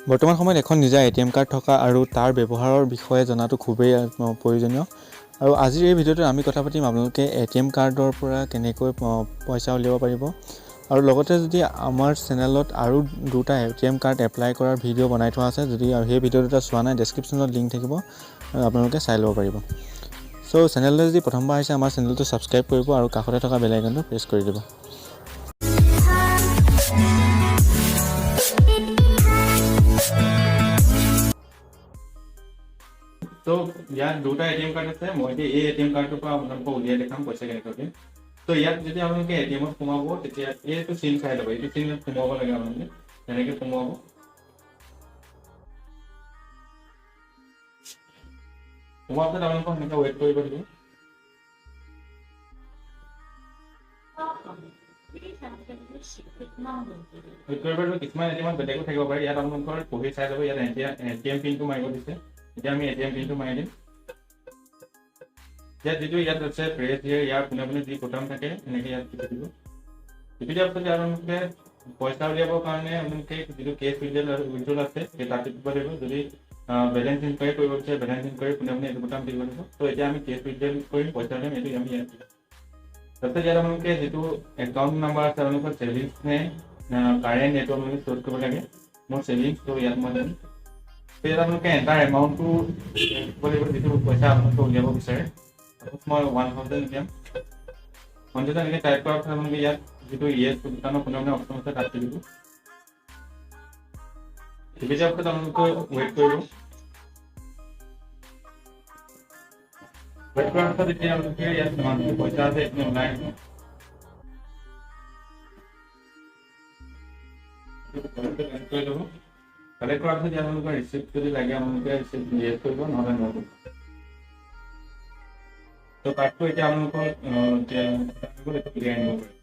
বৰ্তমান সময়ত এখন নিজা এটিএম কাৰ্ড থকা আৰু তাৰ ব্যৱহাৰৰ বিষয়ে জনাটো খুবেই প্ৰয়োজনীয়। আৰু আজিৰ এই ভিডিঅ'টোত আমি কথা পাতিম আপোনালোকে এটিএম কাৰ্ডৰ পৰা কেনেকৈ পইচা উলিয়াব পাৰিব। আৰু লগতে যদি আমাৰ চেনেলত আৰু দুটা এটিএম কাৰ্ড এপ্লাই কৰাৰ ভিডিঅ' বনাই থোৱা আছে, যদি সেই ভিডিঅ' দুটা চোৱা নাই ডেছক্ৰিপশ্যনত লিংক থাকিব, আপোনালোকে চাই ল'ব পাৰিব। চ' চেনেললৈ যদি প্ৰথমবাৰ আহিছে আমাৰ চেনেলটো ছাবস্ক্ৰাইব কৰিব আৰু কাষতে থকা বেল আইকনটো প্ৰেছ কৰি দিব। তো ইয়াত দুটা এটিএম কাৰ্ড আছে, মই এতিয়া এই এটিএম কাৰ্ডৰ পৰা আপোনালোকক উলিয়াই দেখাম পইচা কেনেকৈ। তো ইয়াত যদি আপোনালোকে এটিএমত সোমাব, তেতিয়া এইটো চিন চাই ল'ব, এইটো চিনত সোমাব লাগে আপোনালোকে, তেনেকৈ সোমাব। সোমোৱাৰ পিছত আপোনালোকক সেনেকৈ ৱেইট কৰিব লাগিব। কিছুমান এটিএমত বেলেগো থাকিব পাৰে, ইয়াত আপোনালোকৰ পঢ়ি চাই ল'ব। ইয়াত এটিএম পিনটো মাৰিব দিছে, এতিয়া আমি এটিএম পিনটো মাৰি দিম। ইয়াত আছে প্ৰেছ হিয়াৰ, ইয়াৰ পোনে পোনে যি বুটাম থাকে এনেকৈ ইয়াত টিপি দিব। টিপি দিয়াৰ পিছত আপোনালোকে পইচা উলিয়াবৰ কাৰণে আপোনালোকে যিটো কেছ উইথড্ৰল আছে সেই তাত টিপিব লাগিব। যদি বেলেঞ্চ ইনকুৱাৰী কৰিব বিচাৰে বেলেঞ্চ ইনকুৱাৰী পোনে পোনে এইটো বুটাম টিপিব লাগিব। তো এতিয়া আমি কেছ উইথড্ৰল কৰিম, পইচা উলিয়াম, এইটো আমি ইয়াত তাৰপিছত ইয়াত আপোনালোকে যিটো একাউণ্ট নাম্বাৰ আছে আপোনালোকৰ ছেভিংছ নে কাৰেণ্ট এইটো আপোনালোকে চুজ কৰিব লাগে। মোৰ ছেভিংছ, তো ইয়াত মই দিম। ইয়াত আপোনালোকে এণ্টাৰ এমাউণ্টটো লিখিব লাগিব, যিটো পইচা আপোনালোকে উলিয়াব বিচাৰে। মই 1000 উলিয়াম। 1000 এনেকৈ টাইপ কৰাৰ পিছত আপোনালোকে ইয়াত যিটো ইয়েছ বুটামৰ পোনে পোনে অপশ্যন আছে তাত টিপিব। টিপি দিয়াৰ পিছত আপোনালোকে ৱেইট কৰিব। ৱেইট কৰাৰ পিছত এতিয়া আপোনালোকে ইয়াত মান্থলি পইচা আছে এইখিনি ওলাই আহিব। কালেক্ট কৰি ল'ব। কালেক্ট কৰাৰ পিছত ইয়াত আপোনালোকৰ ৰিচিপ্ট যদি লাগে আপোনালোকে ৰিচিপ্ট ইয়েছ কৰিব, নহ'লে ন'। তো কাৰ্ডটো এতিয়া আপোনালোকৰ উলিয়াই আনিব পাৰে।